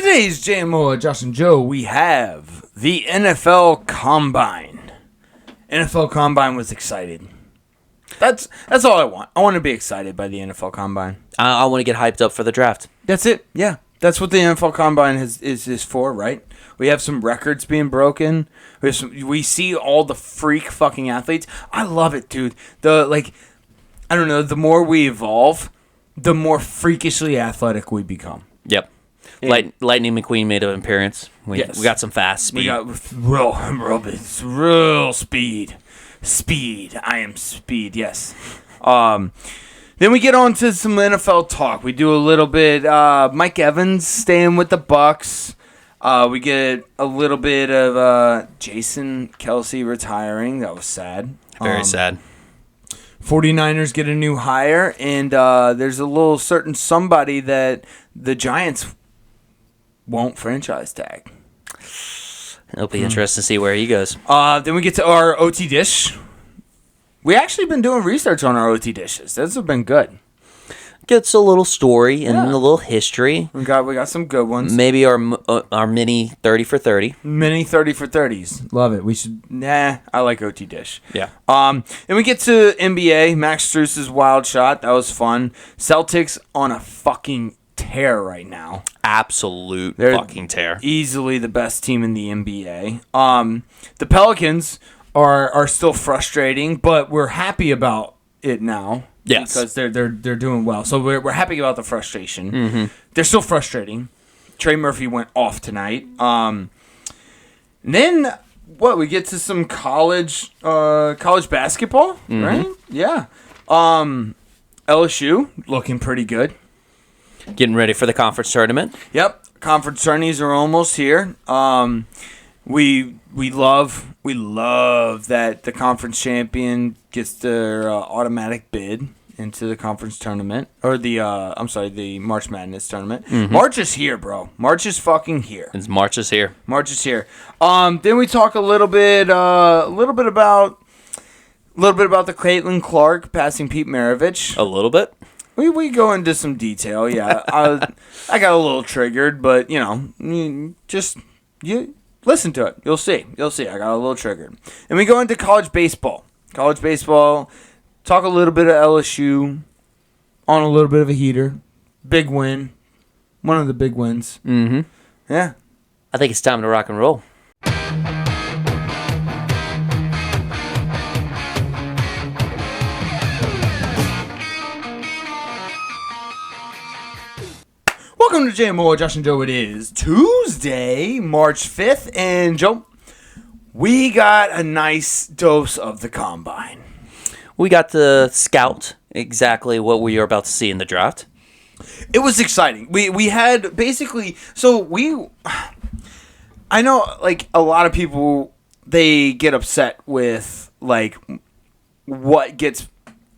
today's JMO, Josh and Joe, we have the NFL Combine. NFL Combine was excited. That's all I want. I want to be excited by the NFL Combine. I want to get hyped up for the draft. That's it. Yeah, that's what the NFL Combine is for, right? We have some records being broken. We see all the freak fucking athletes. I love it, dude. I don't know. The more we evolve, the more freakishly athletic we become. Yep. Lightning McQueen made an appearance. We got some fast speed. We got real speed. Speed. I am speed, yes. Then we get on to some NFL talk. We do a little bit Mike Evans staying with the Bucks. We get a little bit of Jason Kelsey retiring. That was sad. Very sad. 49ers get a new hire, and there's a little certain somebody that the Giants won't franchise tag. It'll be interesting to see where he goes. Then we get to our OTDISH. We actually been doing research on our OTDISHs. Those have been good. Gets a little story and a little history. We got some good ones. Maybe our mini 30 for 30. Mini 30 for 30s. Love it. We should. I like OTDISH. Yeah. And we get to NBA. Max Strus's wild shot. That was fun. Celtics on a fucking tear right now. Absolute fucking tear. Easily the best team in the NBA. The Pelicans are still frustrating, but we're happy about it now. Yes. Because they're doing well. So we're happy about the frustration. Mm-hmm. They're still frustrating. Trey Murphy went off tonight. Then we get to some college basketball, mm-hmm. right? Yeah. LSU looking pretty good. Getting ready for the conference tournament. Yep. Conference tourneys are almost here. We love that the conference champion gets their automatic bid into the conference tournament, or the March Madness tournament. Mm-hmm. March is here, bro. March is fucking here. March is here. March is here. Then we talk a little bit about the Caitlin Clark passing Pete Maravich. A little bit. We go into some detail. Yeah, I got a little triggered, but you listen to it. You'll see. I got a little triggered. And we go into college baseball. Talk a little bit of LSU on a little bit of a heater. Big win. One of the big wins. Mm-hmm. Yeah. I think it's time to rock and roll. Welcome to JMO, Josh and Joe. It is Tuesday, March 5th. And Joe, we got a nice dose of the Combine. We got to scout exactly what we are about to see in the draft. It was exciting. We had basically, I know like a lot of people, they get upset with like what gets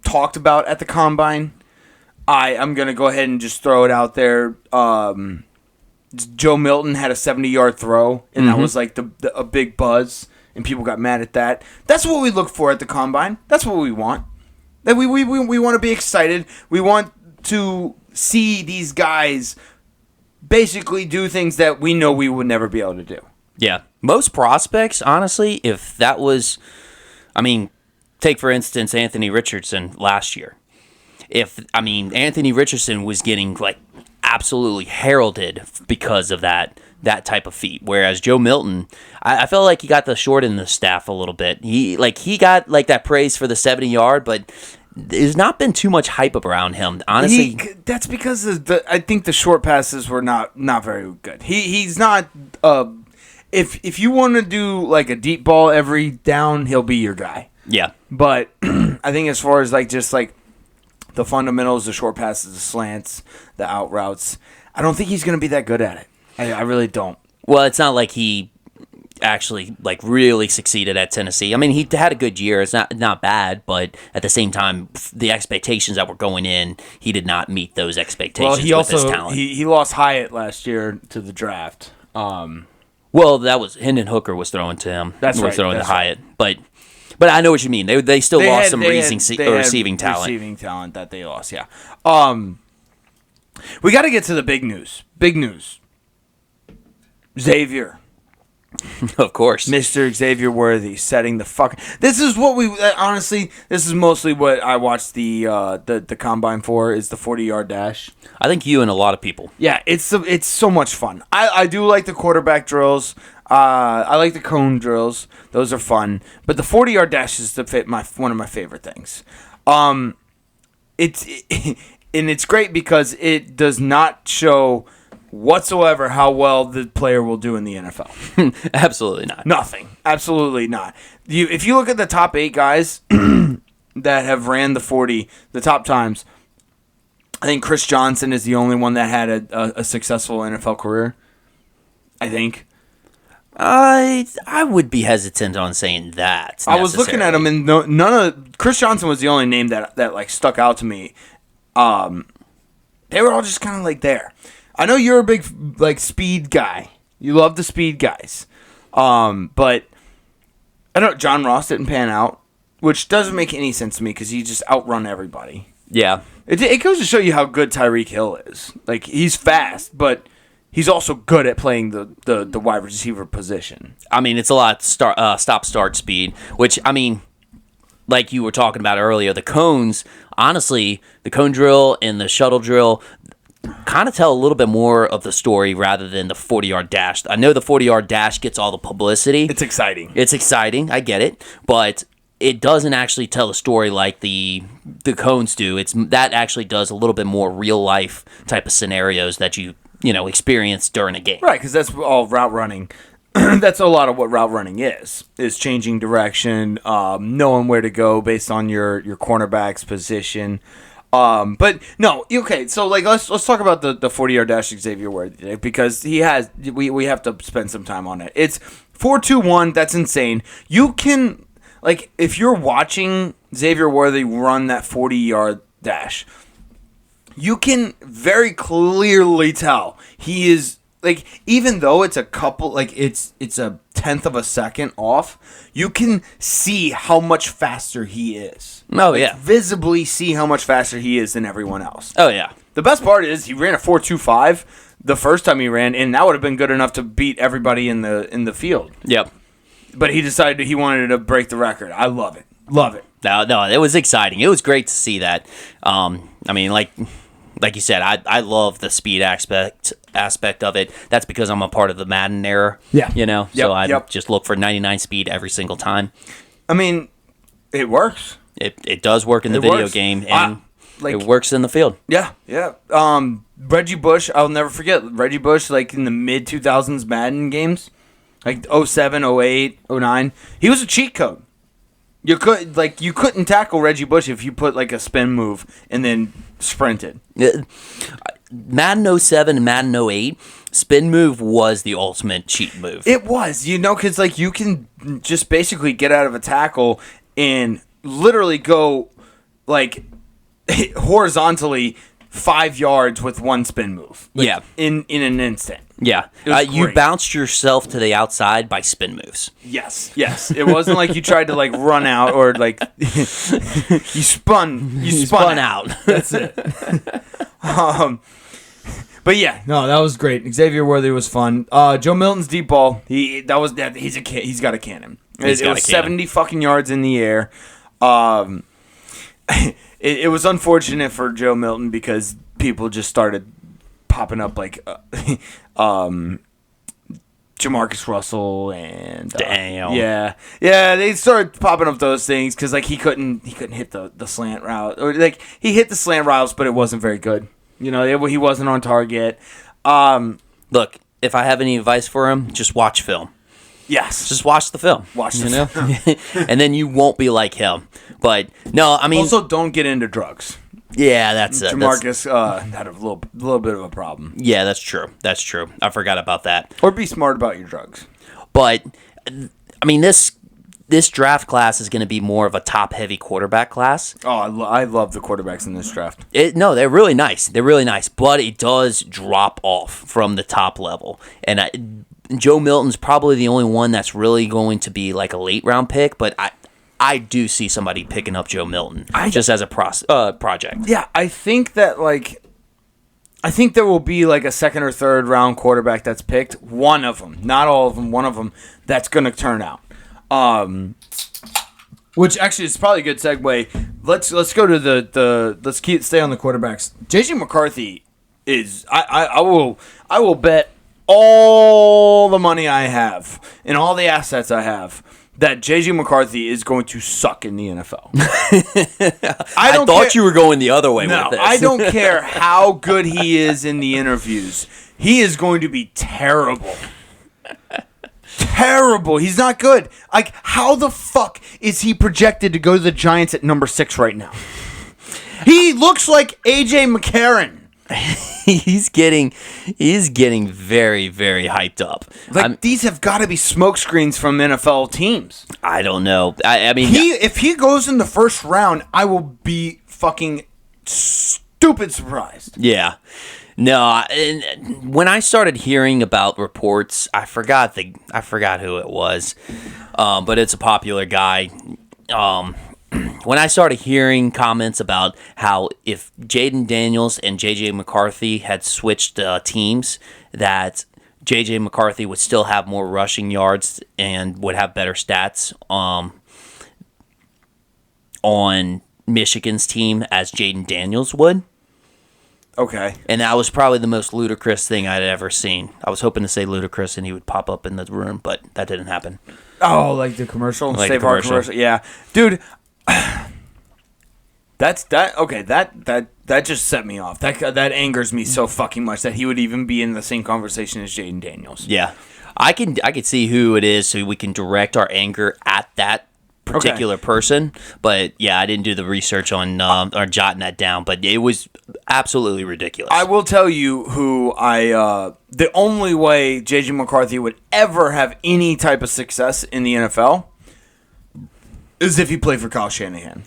talked about at the Combine. I'm going to go ahead and just throw it out there. Joe Milton had a 70-yard throw, and that was like a big buzz, and people got mad at that. That's what we look for at the Combine. That's what we want. That we want to be excited. We want to see these guys basically do things that we know we would never be able to do. Yeah. Most prospects, honestly, if that was, take for instance Anthony Richardson last year. Anthony Richardson was getting like absolutely heralded because of that type of feat, whereas Joe Milton, I felt like he got the short end of the staff a little bit. He got like that praise for the 70-yard, but there's not been too much hype around him. Honestly, that's because I think the short passes were not very good. He's not. If you want to do like a deep ball every down, he'll be your guy. Yeah, but I think as far as like just like the fundamentals, the short passes, the slants, the out routes, I don't think he's going to be that good at it. I really don't. Well, it's not like he actually like really succeeded at Tennessee. He had a good year. It's not bad, but at the same time, the expectations that were going in, he did not meet those expectations. Well, with his talent. He lost Hyatt last year to the draft. Well, that was Hendon Hooker was throwing to him. That's right. Throwing to Hyatt, right. But I know what you mean. They still lost some receiving talent. Receiving talent that they lost, yeah. We got to get to the big news. Big news. Xavier. Of course. Mr. Xavier Worthy setting the fuck. This is what we honestly. This is mostly what I watched the combine for is the 40-yard dash. I think you and a lot of people. Yeah, it's so much fun. I do like the quarterback drills. I like the cone drills. Those are fun. But the 40-yard dash is one of my favorite things. It's great because it does not show whatsoever how well the player will do in the NFL. Absolutely not. Nothing. Absolutely not. If you look at the top 8 guys that have ran the 40, the top times, I think Chris Johnson is the only one that had a successful NFL career. I think. I would be hesitant on saying that. I was looking at him, and none of Chris Johnson was the only name that like stuck out to me. They were all just kind of like there. I know you're a big like speed guy. You love the speed guys. But I don't. John Ross didn't pan out, which doesn't make any sense to me because he just outrun everybody. Yeah. It goes to show you how good Tyreek Hill is. Like he's fast, but he's also good at playing the wide receiver position. I mean, it's a lot stop-start speed, which, I mean, like you were talking about earlier, the cones, honestly, the cone drill and the shuttle drill kind of tell a little bit more of the story rather than the 40-yard dash. I know the 40-yard dash gets all the publicity. It's exciting. It's exciting. I get it. But it doesn't actually tell a story like the cones do. That actually does a little bit more real-life type of scenarios that you experience during a game. Right, because that's all route running. That's a lot of what route running is changing direction, knowing where to go based on your cornerback's position. But no, okay. So like, let's talk about the 40-yard dash Xavier Worthy because we have to spend some time on it. It's 4.21. That's insane. You can like if you're watching Xavier Worthy run that 40-yard dash, you can very clearly tell he is like even though it's a couple like it's a tenth of a second off, you can see how much faster he is. Oh yeah, visibly see how much faster he is than everyone else. Oh yeah. The best part is he ran a 4.25 the first time he ran, and that would have been good enough to beat everybody in the field. Yep. But he decided he wanted to break the record. I love it. Love it. No, it was exciting. It was great to see that. I mean, like you said, I love the speed aspect of it. That's because I'm a part of the Madden era. Yeah. So I just look for 99 speed every single time. I mean, it works. It does work in the video game, and it works in the field. Yeah. Reggie Bush, I'll never forget. Reggie Bush, like in the mid-2000s Madden games, like 07, 08, 09, he was a cheat code. You couldn't tackle Reggie Bush if you put like a spin move and then sprinted. Madden 07 and Madden 08, spin move was the ultimate cheat move. It was, because like you can just basically get out of a tackle and literally go like horizontally 5 yards with one spin move. Like, in an instant. Yeah. You bounced yourself to the outside by spin moves. Yes. It wasn't like you tried to like run out or like you spun out. That's it. But yeah, no, that was great. Xavier Worthy was fun. Joe Milton's deep ball. He's a kid. He's got a cannon. It was 70 fucking yards in the air. It was unfortunate for Joe Milton because people just started popping up like Jamarcus Russell and damn. Yeah, they started popping up those things because like he couldn't hit the slant route, or like he hit the slant routes, but it wasn't very good. He wasn't on target. Look, if I have any advice for him, just watch film. Yes. Just watch the film. Film. And then you won't be like him. But, no, I mean... Also, don't get into drugs. Yeah, that's it. Jamarcus had a little bit of a problem. Yeah, that's true. I forgot about that. Or be smart about your drugs. But, I mean, this draft class is going to be more of a top-heavy quarterback class. Oh, I love the quarterbacks in this draft. No, they're really nice. But it does drop off from the top level. And Joe Milton's probably the only one that's really going to be like a late-round pick, but I do see somebody picking up Joe Milton just as a project. Yeah, I think that, like, I think there will be like a second or third round quarterback that's picked. One of them, not all of them. One of them that's going to turn out. Which actually is probably a good segue. Let's go to let's stay on the quarterbacks. JJ McCarthy is I will bet all the money I have and all the assets I have that JJ McCarthy is going to suck in the NFL. I thought you were going the other way with this. I don't care how good he is in the interviews. He is going to be terrible. Terrible. He's not good. Like, how the fuck is he projected to go to the Giants at number 6 right now? He looks like A.J. McCarron. He's getting very, very hyped up. Like, these have got to be smokescreens from NFL teams. I don't know. I mean, if he goes in the first round, I will be fucking stupid surprised. Yeah. No, and when I started hearing about reports, I forgot who it was, but it's a popular guy. When I started hearing comments about how if Jaden Daniels and J.J. McCarthy had switched teams, that J.J. McCarthy would still have more rushing yards and would have better stats on Michigan's team as Jaden Daniels would. Okay. And that was probably the most ludicrous thing I'd ever seen. I was hoping to say ludicrous and he would pop up in the room, but that didn't happen. Oh, like the commercial? Like Save the Our commercial. Yeah. Dude, that's that. Okay, that just set me off. That angers me so fucking much that he would even be in the same conversation as Jaden Daniels. Yeah. I could see who it is so we can direct our anger at that particular person, but yeah, I didn't do the research on or jotting that down, but it was absolutely ridiculous. I will tell you who the only way JJ McCarthy would ever have any type of success in the NFL is if he played for Kyle Shanahan.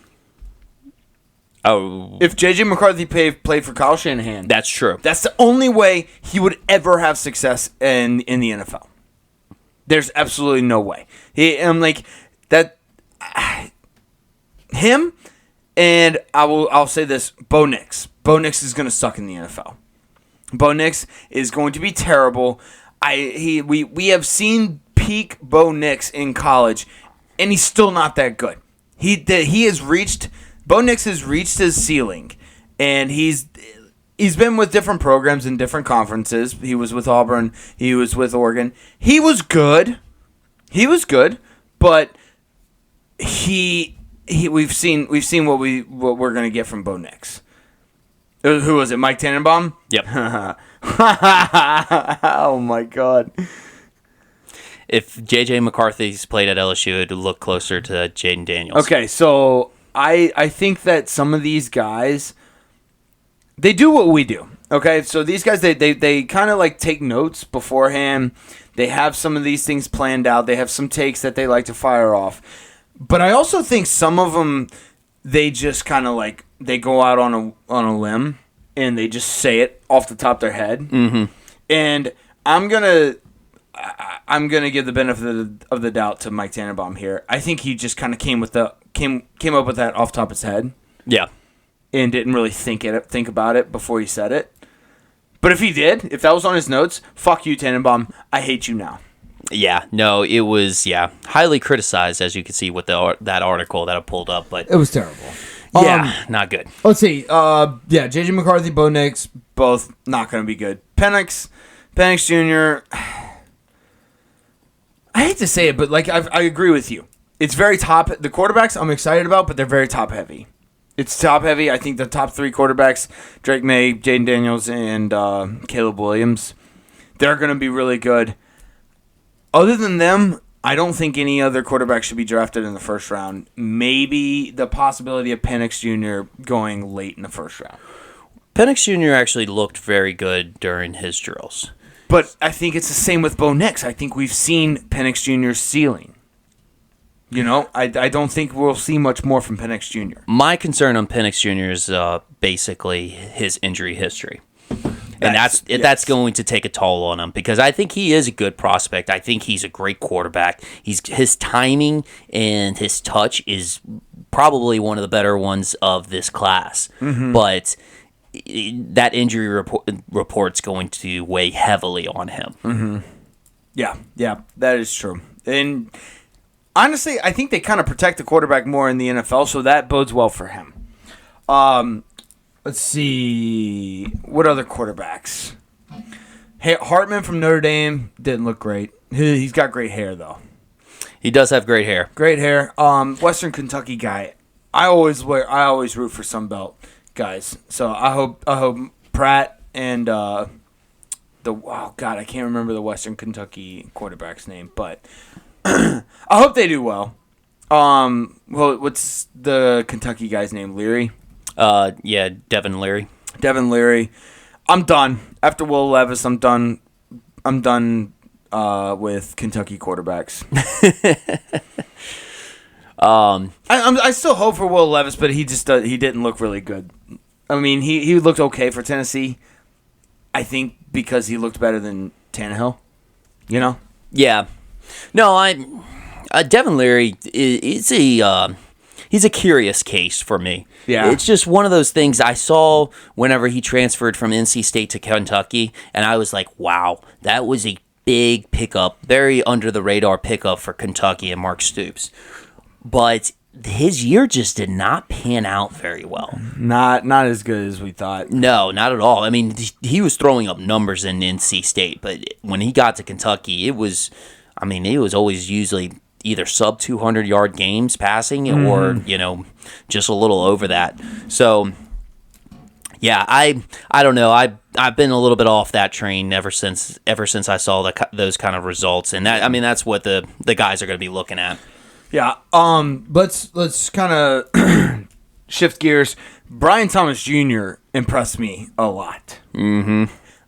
Oh, if JJ McCarthy played for Kyle Shanahan, that's true. That's the only way he would ever have success in the NFL. There's absolutely no way. I'm like that. Him and I'll say this: Bo Nix. Bo Nix is going to suck in the NFL. Bo Nix is going to be terrible. We have seen peak Bo Nix in college, and he's still not that good. Bo Nix has reached his ceiling, and he's been with different programs in different conferences. He was with Auburn. He was with Oregon. He was good, but we've seen what we're gonna get from Bo Nix. Who was it? Mike Tannenbaum? Yep. Oh my God. If JJ McCarthy's played at LSU, it would look closer to Jaden Daniels. Okay, so I think that some of these guys, they do what we do. Okay, so these guys, they kind of like take notes beforehand. They have some of these things planned out. They have some takes that they like to fire off. But I also think some of them, they just kind of like, they go out on a limb and they just say it off the top of their head. Mm-hmm. And I'm gonna give the benefit of the doubt to Mike Tannenbaum here. I think he just kind of came up with that off the top of his head. Yeah. And didn't really think about it before he said it. But if he did, if that was on his notes, fuck you, Tannenbaum. I hate you now. Yeah, no, it was highly criticized, as you can see with that article that I pulled up, but it was terrible. Yeah, not good. Let's see. JJ McCarthy, Bo Nix, both not going to be good. Penix Jr. I hate to say it, but like I agree with you. It's very top. The quarterbacks I'm excited about, but they're very top heavy. It's top heavy. I think the top 3 quarterbacks, Drake May, Jaden Daniels, and Caleb Williams, they're going to be really good. Other than them, I don't think any other quarterback should be drafted in the first round. Maybe the possibility of Penix Jr. going late in the first round. Penix Jr. actually looked very good during his drills. But I think it's the same with Bo Nix. I think we've seen Penix Jr.'s ceiling. You know, I don't think we'll see much more from Penix Jr. My concern on Penix Jr. is basically his injury history. And that's going to take a toll on him because I think he is a good prospect. I think he's a great quarterback. His timing and his touch is probably one of the better ones of this class. Mm-hmm. But that injury report's going to weigh heavily on him. Yeah, that is true. And honestly, I think they kind of protect the quarterback more in the NFL, so that bodes well for him. Let's see. What other quarterbacks? Hey, Hartman from Notre Dame didn't look great. He's got great hair, though. He does have great hair. Great hair. Western Kentucky guy. I always root for Sunbelt guys. So I hope Pratt and I can't remember the Western Kentucky quarterback's name, but I hope they do well. What's the Kentucky guy's name? Leary? Yeah, Devin Leary. Devin Leary. I'm done. After Will Levis, I'm done with Kentucky quarterbacks. I still hope for Will Levis, but he didn't look really good. I mean, he looked okay for Tennessee. I think because he looked better than Tannehill. You know? Yeah. No, Devin Leary is he's a curious case for me. Yeah. It's just one of those things I saw whenever he transferred from NC State to Kentucky, and I was like, wow, that was a big pickup, very under-the-radar pickup for Kentucky and Mark Stoops. But his year just did not pan out very well. Not as good as we thought. No, not at all. I mean, he was throwing up numbers in NC State, but when he got to Kentucky, it was always usually either sub 200-yard games passing or, just a little over that. So, yeah, I don't know. I've been a little bit off that train ever since I saw those kind of results, and that's what the guys are going to be looking at. Yeah. Let's kind of shift gears. Brian Thomas Jr. impressed me a lot. Mm-hmm.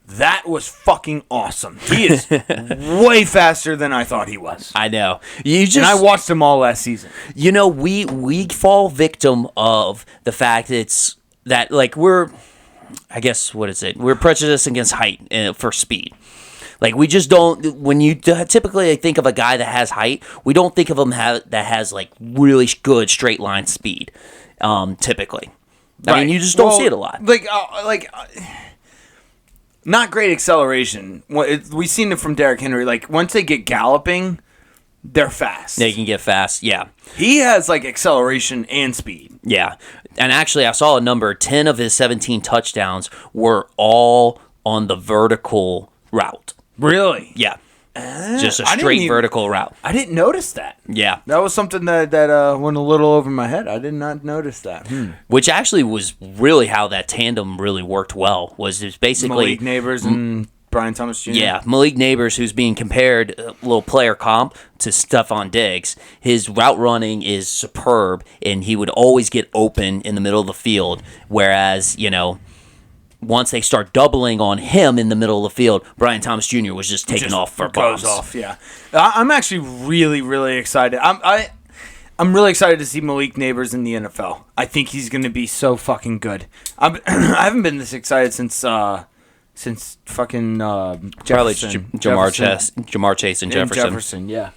That was fucking awesome. He is way faster than I thought he was. I know. And I watched him all last season. We fall victim of the fact that we're, I guess, what is it? We're prejudiced against height for speed. Like, we just don't, when you typically think of a guy that has height, we don't think of him that has, really good straight line speed, typically. Right. I mean, you just don't see it a lot. Not great acceleration. We've seen it from Derrick Henry. Once they get galloping, they're fast. They can get fast, yeah. He has, acceleration and speed. Yeah. And actually, I saw a number. 10 of his 17 touchdowns were all on the vertical route. Really? Yeah. Just a straight vertical route. I didn't notice that. Yeah. That was something that went a little over my head. I did not notice that. Which actually was really how that tandem really worked well. Was basically Malik Neighbors and Brian Thomas Jr. Yeah, Malik Neighbors, who's being compared a little player comp to Stephon Diggs. His route running is superb, and he would always get open in the middle of the field, whereas, once they start doubling on him in the middle of the field, Brian Thomas Jr. was just taking off for bombs. Goes off, yeah. I'm actually really, really excited. I'm really excited to see Malik Neighbors in the NFL. I think he's going to be so fucking good. I haven't been this excited since fucking Jefferson. Jamar Chase and Jefferson, yeah.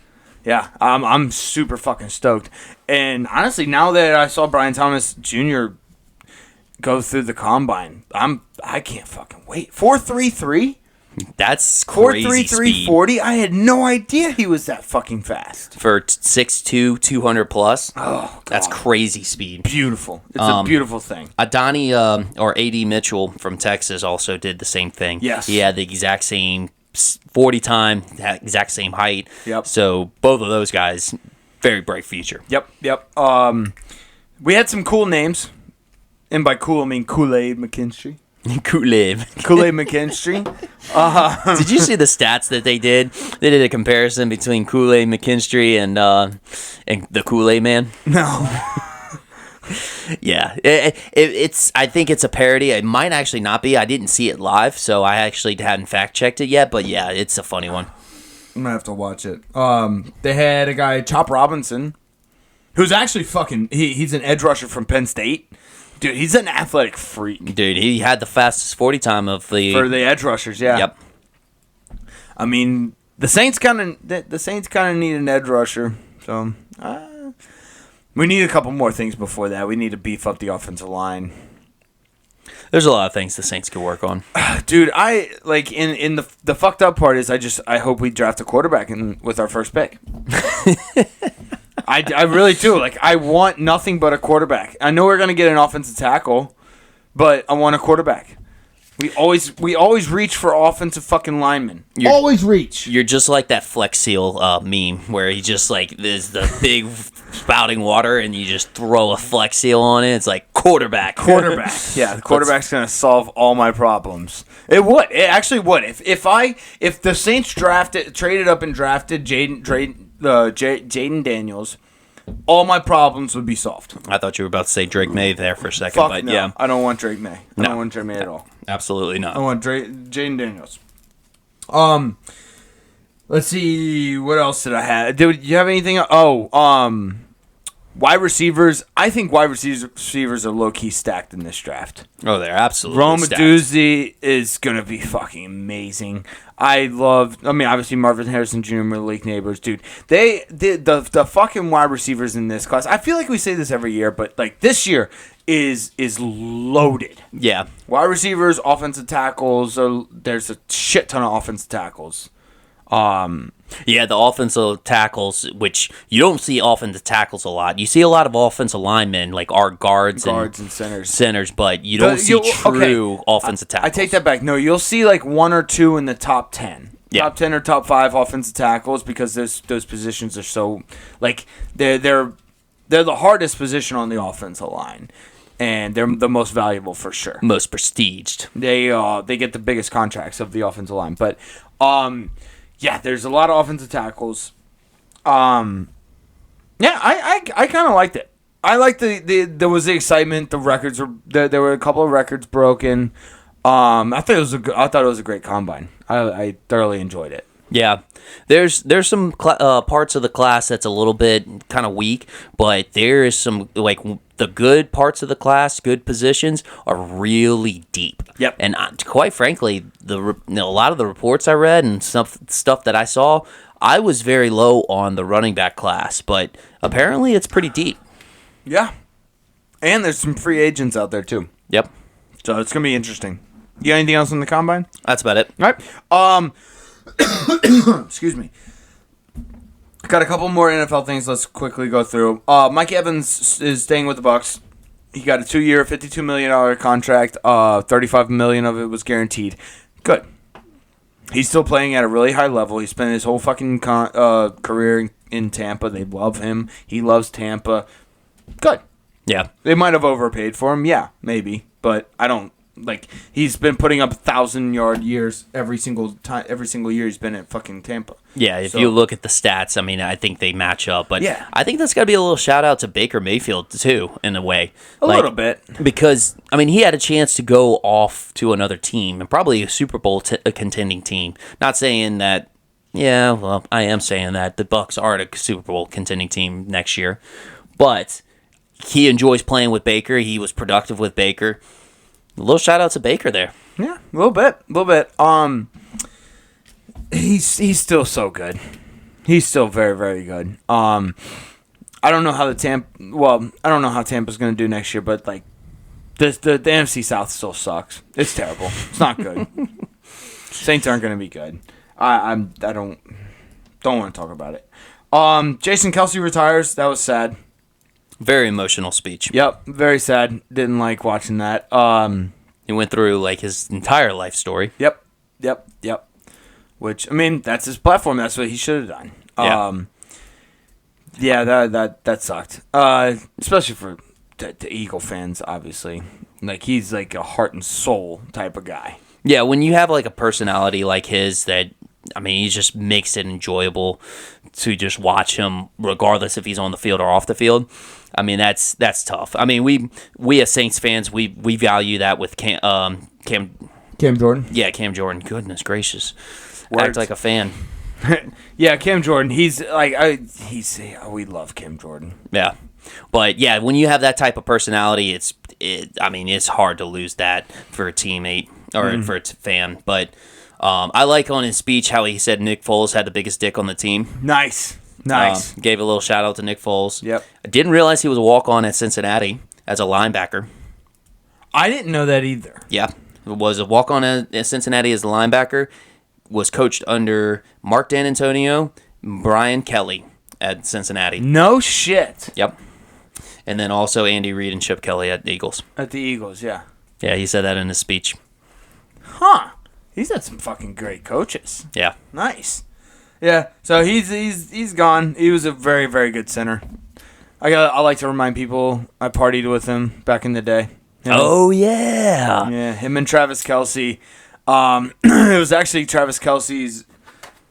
Yeah, I'm super fucking stoked. And honestly, now that I saw Brian Thomas Jr. go through the combine, I can't fucking wait. 4.33? That's crazy 4.33 40? I had no idea he was that fucking fast. For 6'2", 200 plus? Oh, God. That's crazy speed. Beautiful. It's a beautiful thing. Adonai or A.D. Mitchell from Texas also did the same thing. Yes. He had the exact same 40 time, exact same height. Yep. So both of those guys, very bright future. Yep. We had some cool names. And by cool, I mean Kool-Aid McKinstry. Kool-Aid McKinstry. Did you see the stats that they did? They did a comparison between Kool-Aid McKinstry and the Kool-Aid Man. No. Yeah, it's. I think it's a parody. It might actually not be. I didn't see it live, so I actually hadn't fact-checked it yet. But yeah, it's a funny one. I'm gonna have to watch it. They had a guy, Chop Robinson, who's actually he's an edge rusher from Penn State. Dude, he's an athletic freak. Dude, he had the fastest 40 time for the edge rushers. Yeah. Yep. I mean, the Saints kind of need an edge rusher. So we need a couple more things before that. We need to beef up the offensive line. There's a lot of things the Saints could work on. Dude, I like in the fucked up part is I hope we draft a quarterback with our first pick. I really do. Like, I want nothing but a quarterback. I know we're gonna get an offensive tackle, but I want a quarterback. We always reach for offensive fucking linemen. Always reach. You're just like that Flex Seal meme where he just like there's the big spouting water and you just throw a Flex Seal on it. It's like quarterback. Yeah, the quarterback's gonna solve all my problems. It would. It actually would. If the Saints traded up and drafted Jaden Daniels, all my problems would be solved. I thought you were about to say Drake May there for a second, Fuck but no. yeah, I don't want Drake May. I don't want Drake May at all. Absolutely not. I want Jaden Daniels. Let's see. What else did I have? Did you have anything? Wide receivers. I think wide receivers are low key stacked in this draft. Oh, they're absolutely Rome stacked. Doozy is gonna be fucking amazing. Obviously Marvin Harrison Jr., Malik Neighbors, dude. The fucking wide receivers in this class. I feel like we say this every year, but like this year is loaded. Yeah. Wide receivers, offensive tackles. There's a shit ton of offensive tackles. Yeah, the offensive tackles, which you don't see offensive tackles a lot. You see a lot of offensive linemen, like our guards and centers, but you don't see true offensive tackles. I take that back. No, you'll see like one or two in the top 10. Yeah. Top 10 or top 5 offensive tackles because those positions are so like they're the hardest position on the offensive line. And they're the most valuable for sure. Most prestiged. They get the biggest contracts of the offensive line. But yeah, there's a lot of offensive tackles. Yeah, I kind of liked it. I liked there was the excitement. The records were there were a couple of records broken. I thought it was a great combine. I thoroughly enjoyed it. Yeah, there's some parts of the class that's a little bit kind of weak, but there is some like the good parts of the class, good positions are really deep. Yep. And quite frankly, a lot of the reports I read and stuff that I saw, I was very low on the running back class, but apparently it's pretty deep. Yeah, and there's some free agents out there too. Yep. So it's gonna be interesting. You got anything else on the combine? That's about it. All right. Excuse me. Got a couple more NFL things. Let's quickly go through. Mike Evans is staying with the Bucs. He got a 2-year, $52 million contract. $35 million of it was guaranteed. Good. He's still playing at a really high level. He spent his whole fucking career in Tampa. They love him. He loves Tampa. Good. Yeah. They might have overpaid for him. Yeah, maybe. But I don't. Like, he's been putting up 1,000-yard years every single year he's been at fucking Tampa. Yeah, if you look at the stats, I mean, I think they match up. But yeah. I think that's got to be a little shout-out to Baker Mayfield, too, in a way. A little bit. Because, I mean, he had a chance to go off to another team, and probably a Super Bowl contending team. Not saying that, yeah, well, I am saying that. The Bucs are a Super Bowl contending team next year. But he enjoys playing with Baker. He was productive with Baker. A little shout out to Baker there. Yeah, a little bit. He's still so good. He's still very, very good. I don't know how Tampa's going to do next year, but like the NFC South still sucks. It's terrible. It's not good. Saints aren't going to be good. I don't want to talk about it. Jason Kelce retires. That was sad. Very emotional speech. Yep, very sad. Didn't like watching that. He went through like his entire life story. Yep. Which, I mean, that's his platform. That's what he should have done. Yeah. That sucked. Especially for the Eagle fans, obviously. Like, he's like a heart and soul type of guy. Yeah, when you have like a personality like his that, I mean, he just makes it enjoyable to just watch him, regardless if he's on the field or off the field. I mean, that's tough. I mean, we as Saints fans, we value that with Cam Jordan? Yeah, Cam Jordan. Goodness gracious. Words. Act like a fan. Yeah, Cam Jordan. He's like, we love Cam Jordan. Yeah. But yeah, when you have that type of personality, it's hard to lose that for a teammate or for a fan. But I like on his speech how he said Nick Foles had the biggest dick on the team. Nice. Gave a little shout out to Nick Foles. Yep. I didn't realize he was a walk-on at Cincinnati as a linebacker. I didn't know that either. Yeah. Was a walk-on at Cincinnati as a linebacker. Was coached under Mark D'Antonio, Brian Kelly at Cincinnati. No shit. Yep. And then also Andy Reid and Chip Kelly at the Eagles. At the Eagles, yeah. Yeah, he said that in his speech. Huh. He's had some fucking great coaches. Yeah. Nice. Yeah, so he's gone. He was a very, very good center. I like to remind people I partied with him back in the day. Oh, yeah. Yeah, him and Travis Kelce. It was actually Travis Kelce's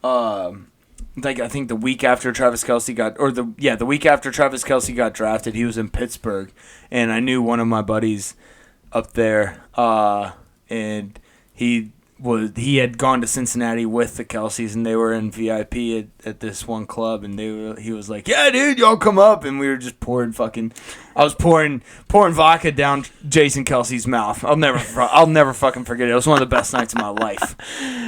I think the week after Travis Kelce the week after Travis Kelce got drafted, he was in Pittsburgh, and I knew one of my buddies up there, and he had gone to Cincinnati with the Kelces, and they were in VIP at this one club, and he was like, "Yeah, dude, y'all come up," and we were just pouring vodka down Jason Kelce's mouth. I'll never fucking forget it. It was one of the best nights of my life.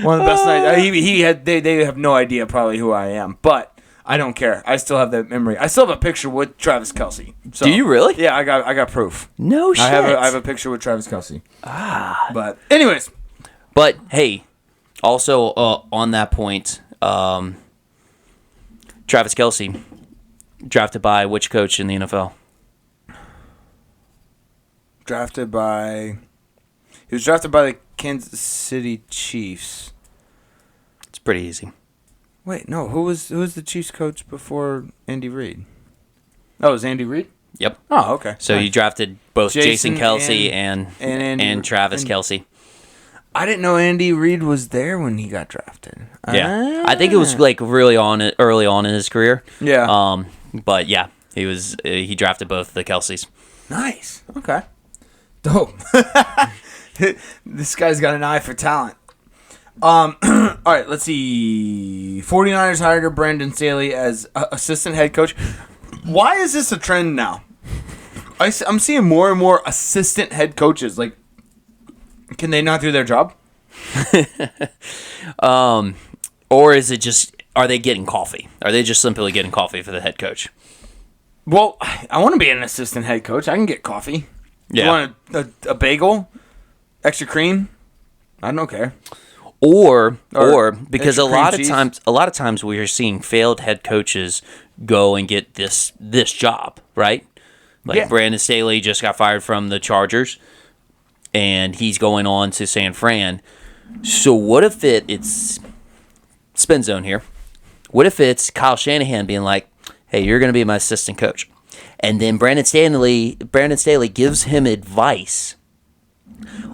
One of the best nights. They have no idea probably who I am, but I don't care. I still have that memory. I still have a picture with Travis Kelce. So, do you really? Yeah, I got proof. No shit. I have a picture with Travis Kelce. But anyways. But, hey, also on that point, Travis Kelce, drafted by which coach in the NFL? He was drafted by the Kansas City Chiefs. It's pretty easy. Wait, no, who was the Chiefs coach before Andy Reid? Oh, it was Andy Reid? Yep. Oh, okay. So nice. You drafted both Jason Kelce and Travis Kelce. I didn't know Andy Reid was there when he got drafted. Yeah, I think it was like really early on in his career. Yeah. But yeah, he drafted both the Kelces. Nice. Okay. Dope. This guy's got an eye for talent. All right, let's see. 49ers hired Brandon Staley as assistant head coach. Why is this a trend now? I'm seeing more and more assistant head coaches. Like, can they not do their job? Or is it just, are they getting coffee? Are they just simply getting coffee for the head coach? Well, I want to be an assistant head coach. I can get coffee. Yeah. You want a bagel? Extra cream? I don't care. Or because a lot cheese. of times we are seeing failed head coaches go and get this job, right? Like Yeah. Brandon Staley just got fired from the Chargers, and he's going on to San Fran. So what if it's spin zone here? What if it's Kyle Shanahan being like, "Hey, you're going to be my assistant coach," and then Brandon Staley gives him advice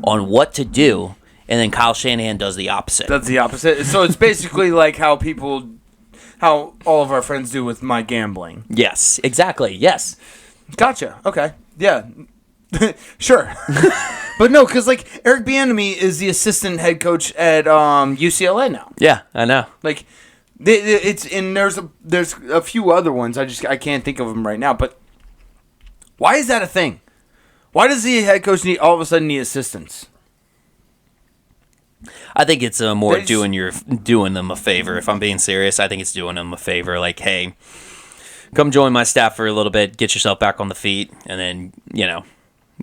on what to do, and then Kyle Shanahan does the opposite. That's the opposite. So it's basically like how all of our friends do with my gambling. Yes, exactly. Yes. Gotcha. Okay. Yeah. Sure. But no, because like Eric Bieniemy is the assistant head coach at UCLA now. Yeah, I know. Like there's a few other ones. I can't think of them right now. But why is that a thing? Why does the head coach all of a sudden need assistants? I think it's more doing them a favor. If I'm being serious, I think it's doing them a favor. Like, hey, come join my staff for a little bit, get yourself back on the feet, and then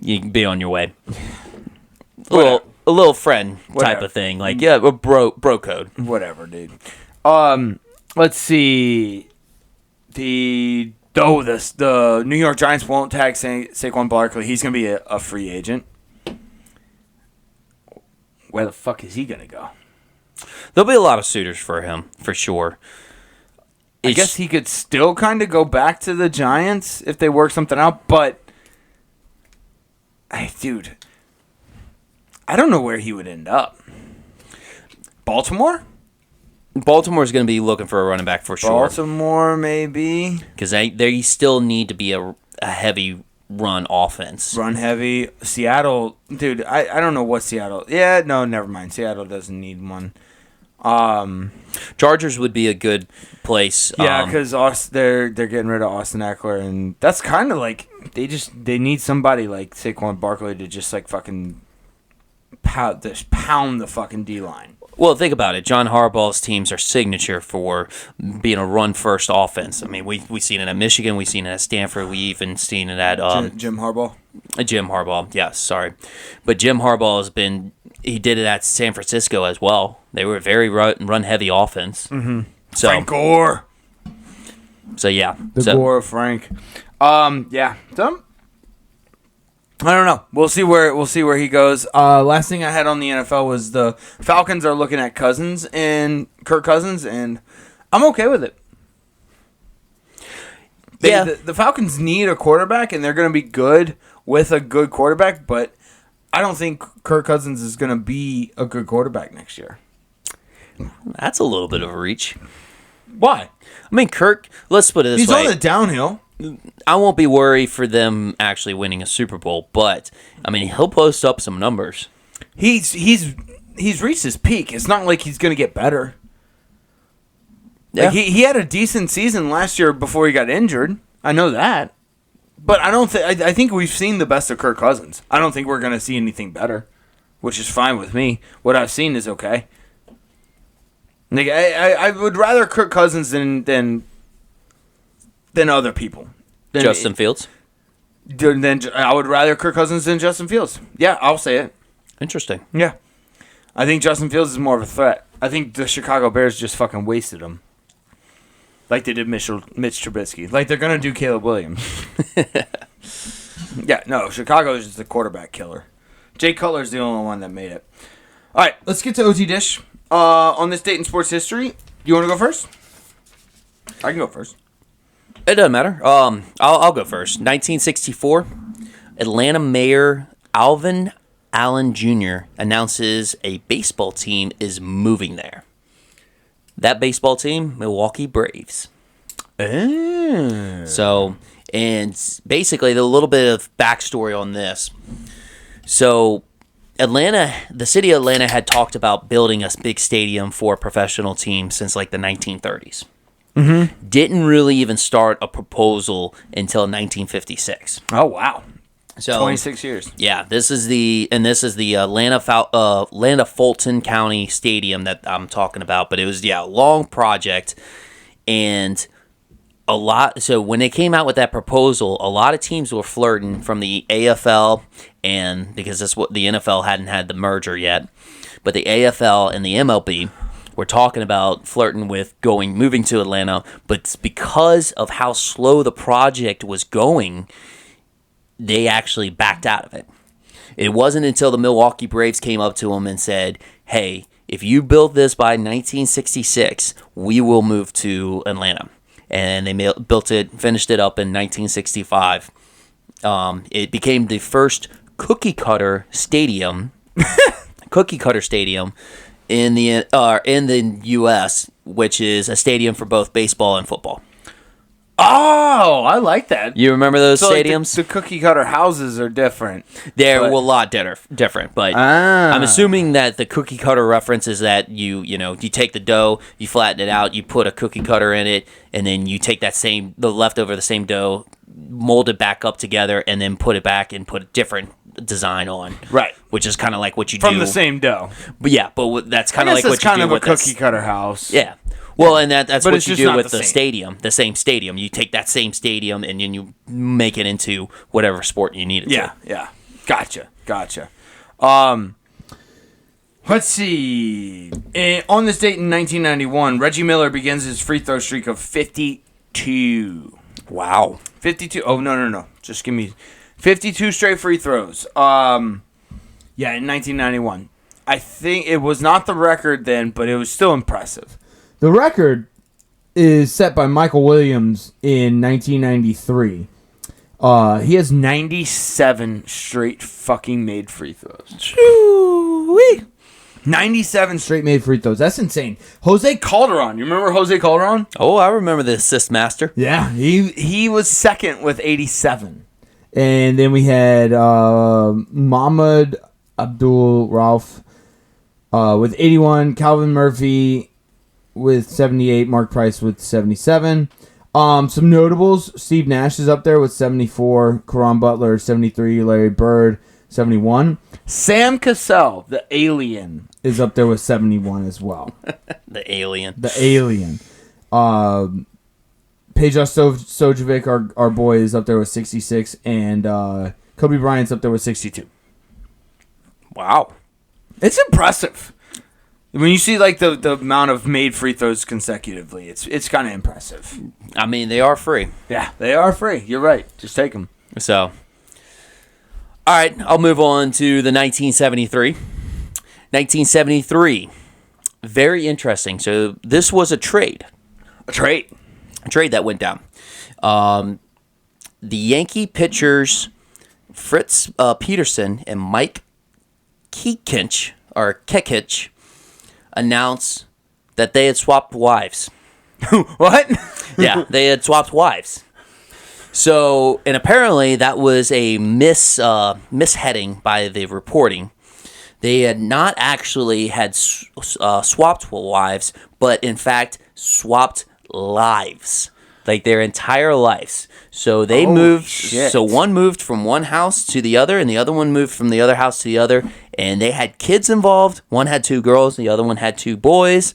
you can be on your way. A little friend type of thing. Like, yeah, a bro code. Whatever, dude. Let's see. The New York Giants won't tag Saquon Barkley. He's gonna be a free agent. Where the fuck is he gonna go? There'll be a lot of suitors for him, for sure. I guess he could still kind of go back to the Giants if they work something out, but dude, I don't know where he would end up. Baltimore's going to be looking for a running back for sure. Baltimore, maybe. Because they still need to be a heavy run offense. Run heavy. Seattle, dude, I don't know what Seattle... Yeah, no, never mind. Seattle doesn't need one. Chargers would be a good place. Yeah, because they're getting rid of Austin Eckler, and that's kind of like... They need somebody like Saquon Barkley to just like fucking pound the fucking D-line. Well, think about it. John Harbaugh's teams are signature for being a run-first offense. I mean, we've seen it at Michigan. We've seen it at Stanford. We even seen it at Jim Harbaugh. Jim Harbaugh. Yes, sorry. But Jim Harbaugh he did it at San Francisco as well. They were a very run-heavy offense. Mm-hmm. So, Frank Gore. So, yeah. Gore of Frank. Yeah. I don't know. We'll see where he goes. Last thing I had on the NFL was the Falcons are looking at Kirk Cousins, and I'm okay with it. The Falcons need a quarterback, and they're going to be good with a good quarterback, but I don't think Kirk Cousins is going to be a good quarterback next year. That's a little bit of a reach. Why? I mean, Kirk, let's put it this way. He's on the downhill. I won't be worried for them actually winning a Super Bowl, but I mean he'll post up some numbers. He's reached his peak. It's not like he's going to get better. Yeah. Like he had a decent season last year before he got injured. I know that, but I don't think I think we've seen the best of Kirk Cousins. I don't think we're going to see anything better, which is fine with me. What I've seen is okay. Like I would rather Kirk Cousins than other people. Justin Fields? I would rather Kirk Cousins than Justin Fields. Yeah, I'll say it. Interesting. Yeah. I think Justin Fields is more of a threat. I think the Chicago Bears just fucking wasted him. Like they did Mitch Trubisky. Like they're going to do Caleb Williams. Yeah, no, Chicago is just a quarterback killer. Jay Cutler's the only one that made it. All right, let's get to OT-DISH. On this date in sports history, you want to go first? I can go first. It doesn't matter. I'll go first. 1964, Atlanta Mayor Alvin Allen Jr. announces a baseball team is moving there. That baseball team, Milwaukee Braves. So, and basically, the little bit of backstory on this. So, the city of Atlanta had talked about building a big stadium for a professional team since like the 1930s. Mm-hmm. Didn't really even start a proposal until 1956. Oh wow! So 26 years. Yeah, this is the Atlanta Fulton County Stadium that I'm talking about. But it was a long project, and a lot. So when they came out with that proposal, a lot of teams were flirting from the AFL, and because that's what the NFL hadn't had the merger yet, but the AFL and the MLB. We're talking about flirting with moving to Atlanta, but because of how slow the project was going, they actually backed out of it. It wasn't until the Milwaukee Braves came up to them and said, hey, if you build this by 1966, we will move to Atlanta. And they finished it up in 1965. It became the first cookie cutter stadium in the U.S., which is a stadium for both baseball and football. Oh, I like that. You remember those stadiums? Like the cookie cutter houses are different. They're a lot different, but I'm assuming that the cookie cutter reference is that you take the dough, you flatten it out, you put a cookie cutter in it, and then you take the leftover the same dough, mold it back up together, and then put it back and put a different design on. Right. Which is kind of like what you do. From the same dough. But yeah, that's kind of like what you do with a cookie cutter house. Yeah. Well, and that's what you do with the stadium. The same stadium. You take that same stadium and then you make it into whatever sport you need it to. Yeah. Gotcha. Let's see. On this date in 1991, Reggie Miller begins his free throw streak of 52. Wow. 52. Oh, no. Just give me 52 straight free throws. In 1991. I think it was not the record then, but it was still impressive. The record is set by Michael Williams in 1993. He has 97 straight fucking made free throws. Choo-wee. 97 straight made free throws. That's insane. Jose Calderon. You remember Jose Calderon? Oh, I remember the assist master. Yeah, he was second with 87. And then we had Mohamed Abdul Rauf with 81, Calvin Murphy with 78, Mark Price with 77. Some notables, Steve Nash is up there with 74, Karan Butler 73, Larry Bird 71. Sam Cassell, the alien, is up there with 71 as well. The alien. The alien. Peja Stojovic, our boy, is up there with 66, and Kobe Bryant's up there with 62. Wow. It's impressive. When you see like the amount of made free throws consecutively, it's kind of impressive. I mean, they are free. Yeah, they are free. You're right. Just take them. So, all right, I'll move on to the 1973. 1973. Very interesting. So this was a trade. A trade That went down. The Yankee pitchers Fritz Peterson and Mike Kekich announced that they had swapped wives. What? Yeah, they had swapped wives. So, and apparently that was a misheading by the reporting. They had not actually had swapped wives, but in fact swapped lives, like their entire lives. So they moved. Shit. So one moved from one house to the other, and the other one moved from the other house to the other. And they had kids involved. One had 2 girls, the other one had 2 boys.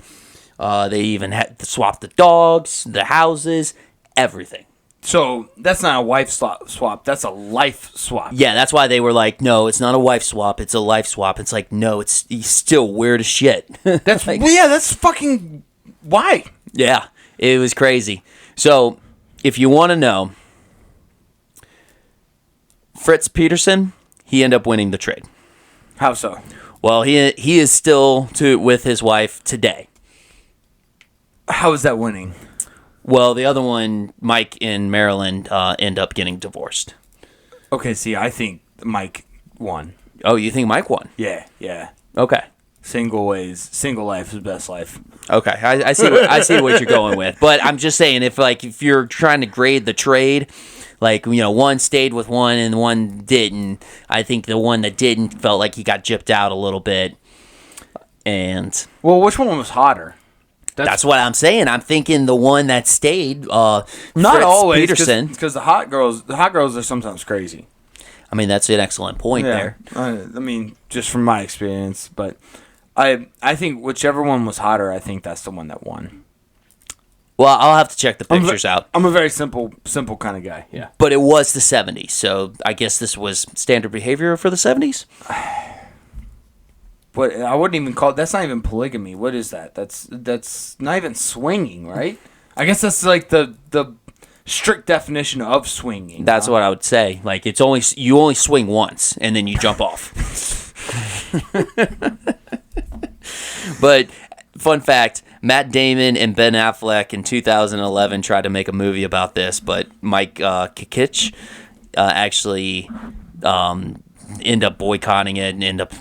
They even had to swap the dogs, the houses, everything. So that's not a wife swap. That's a life swap. Yeah, that's why they were like, no, it's not a wife swap. It's a life swap. It's like, no, it's still weird as shit. That's like, well, yeah. That's fucking why. Yeah, it was crazy. So, if you want to know, Fritz Peterson, he ended up winning the trade. How so? Well, he is still with his wife today. How is that winning? Well, the other one, Mike in Maryland, end up getting divorced. Okay, see, I think Mike won. Oh, you think Mike won? Yeah. Okay. Single life is best life. Okay, I see what you're going with, but I'm just saying if you're trying to grade the trade, like one stayed with one and one didn't. I think the one that didn't felt like he got gypped out a little bit, and well, which one was hotter? That's what I'm saying. I'm thinking the one that stayed. Not Fritz always, Peterson, because the hot girls are sometimes crazy. I mean, that's an excellent point there. I mean, just from my experience, but I think whichever one was hotter, I think that's the one that won. Well, I'll have to check the pictures out. I'm a very simple kind of guy. Yeah. But it was the 70s, so I guess this was standard behavior for the 70s? But I wouldn't even call it. That's not even polygamy. What is that? That's not even swinging, right? I guess that's like the strict definition of swinging. That's what I would say. Like you only swing once and then you jump off. But fun fact, Matt Damon and Ben Affleck in 2011 tried to make a movie about this, but Mike Kekich actually ended up boycotting it and ended up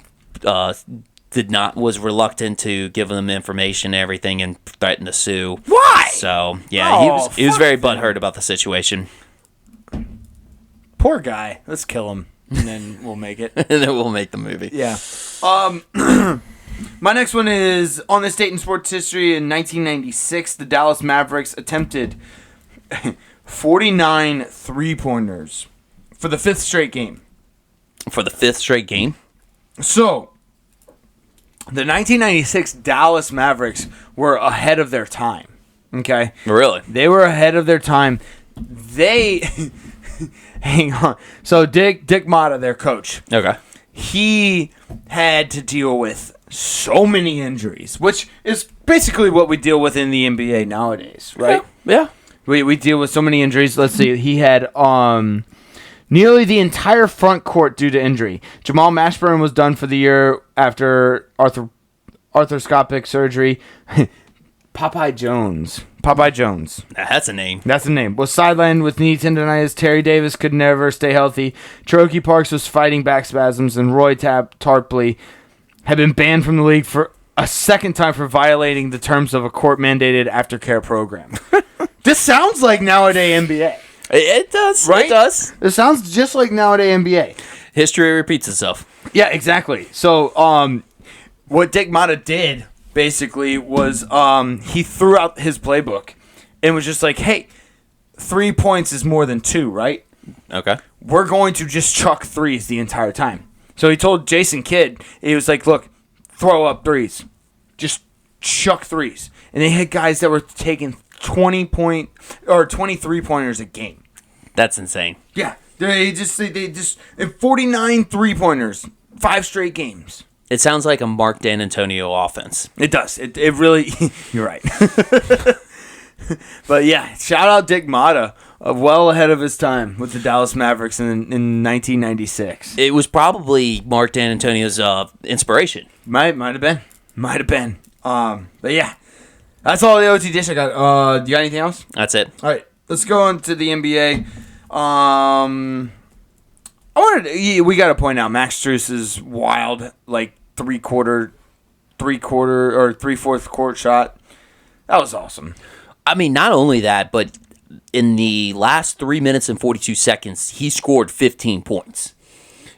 was reluctant to give them information and everything and threatened to sue. Why? So yeah, he was very butthurt about the situation. Poor guy. Let's kill him and then we'll make it. And then we'll make the movie. Yeah. My next one is on this date in sports history in 1996. The Dallas Mavericks attempted 49 3-pointers for the 5th straight game. For the 5th straight game? So, the 1996 Dallas Mavericks were ahead of their time. Okay? Really? They were ahead of their time. They... Hang on. So, Dick Motta, their coach. Okay. He had to deal with so many injuries, which is basically what we deal with in the NBA nowadays, right? Yeah. We deal with so many injuries. Let's see. He had nearly the entire front court due to injury. Jamal Mashburn was done for the year after arthroscopic surgery. Popeye Jones. That's a name. That's the name. Was sidelined with knee tendonitis. Terry Davis could never stay healthy. Cherokee Parks was fighting back spasms, and Roy Tarpley had been banned from the league for a second time for violating the terms of a court-mandated aftercare program. This sounds like nowadays NBA. It does. Right? It does. It sounds just like nowadays NBA. History repeats itself. Yeah, exactly. So, what Dick Motta did basically was he threw out his playbook and was just like, hey, 3 points is more than 2, right? Okay. We're going to just chuck threes the entire time. So he told Jason Kidd, he was like, look, throw up threes. Just chuck threes. And they had guys that were taking 23-pointers a game. That's insane. Yeah. They just 49 3-pointers, 5 straight games. It sounds like a Mark D'Antonio offense. It does. It really, you're right. But yeah, shout out Dick Motta, well ahead of his time with the Dallas Mavericks in 1996. It was probably Mark D'Antonio's inspiration. Might have been. But yeah, that's all the OT dish I got. Do you got anything else? That's it. All right, let's go into the NBA. We got to point out Max Strus's wild, like three-fourth court shot. That was awesome. I mean, not only that, but in the last 3 minutes and 42 seconds, he scored 15 points,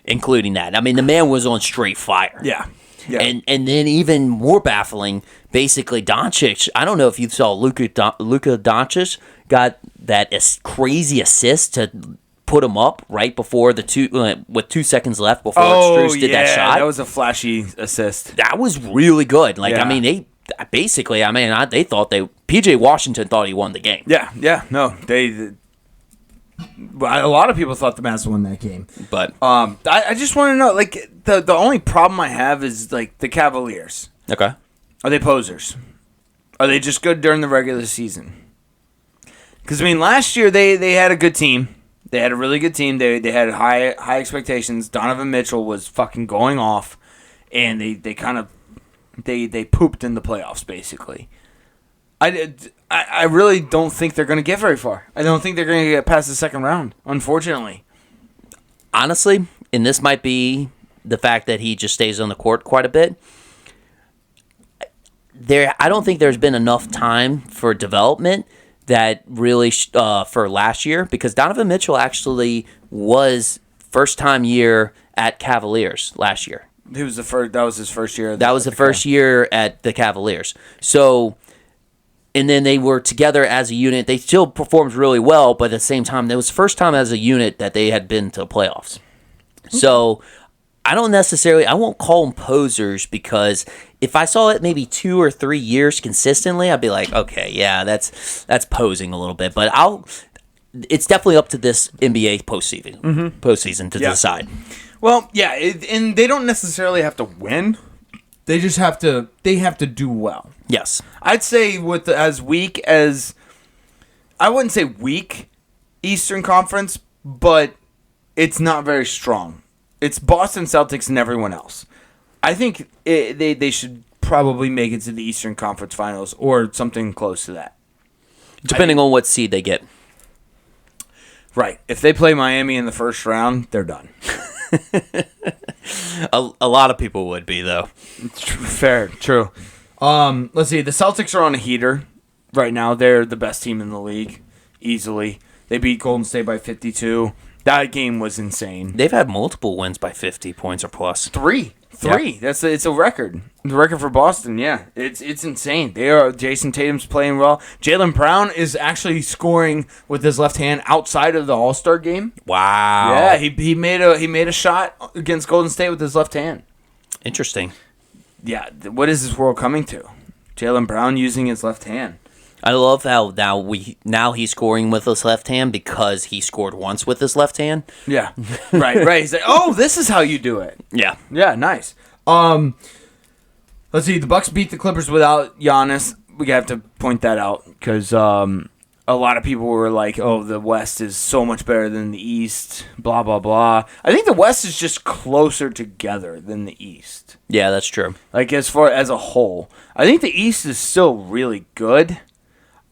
including that. I mean, the man was on straight fire. Yeah. And then even more baffling, basically Doncic. I don't know if you saw Luka Doncic got that crazy assist to put him up right before with 2 seconds left before Strus did that shot. That was a flashy assist. That was really good. I mean, they thought PJ Washington thought he won the game. Yeah. No, a lot of people thought the Mavs won that game. But I just want to know, like, the only problem I have is, like, the Cavaliers. Okay. Are they posers? Are they just good during the regular season? Because, I mean, last year they had a good team. They had a really good team. They had high expectations. Donovan Mitchell was fucking going off, and they pooped in the playoffs, basically. I really don't think they're going to get very far. I don't think they're going to get past the second round, unfortunately. Honestly, and this might be the fact that he just stays on the court quite a bit, I don't think there's been enough time for development that really for last year, because Donovan Mitchell actually was first-time year at Cavaliers last year. He was the first. That was his first year. That was the first year at the Cavaliers. So, and then they were together as a unit. They still performed really well, but at the same time, it was the first time as a unit that they had been to playoffs. So, I won't call them posers, because if I saw it maybe 2 or 3 years consistently, I'd be like, okay, yeah, that's posing a little bit. But it's definitely up to this NBA postseason to decide. Well, yeah, and they don't necessarily have to win. They just have to do well. Yes. I'd say with as weak as, I wouldn't say weak Eastern Conference, but it's not very strong. It's Boston Celtics and everyone else. I think they should probably make it to the Eastern Conference Finals or something close to that. Depending on what seed they get. Right. If they play Miami in the first round, they're done. A lot of people would be, though. Fair, true. Let's see. The Celtics are on a heater right now. They're the best team in the league, easily. They beat Golden State by 52. That game was insane. They've had multiple wins by 50 points or plus. Three. Yeah. It's a record. The record for Boston. Yeah, it's insane. Jason Tatum's playing well. Jaylen Brown is actually scoring with his left hand outside of the All-Star game. Wow. Yeah, he made a shot against Golden State with his left hand. Interesting. Yeah, what is this world coming to? Jaylen Brown using his left hand. I love how now he's scoring with his left hand because he scored once with his left hand. Yeah, right. He's like, oh, this is how you do it. Yeah, nice. Let's see. The Bucks beat the Clippers without Giannis. We have to point that out because a lot of people were like, "Oh, the West is so much better than the East." Blah blah blah. I think the West is just closer together than the East. Yeah, that's true. Like as far as a whole, I think the East is still really good.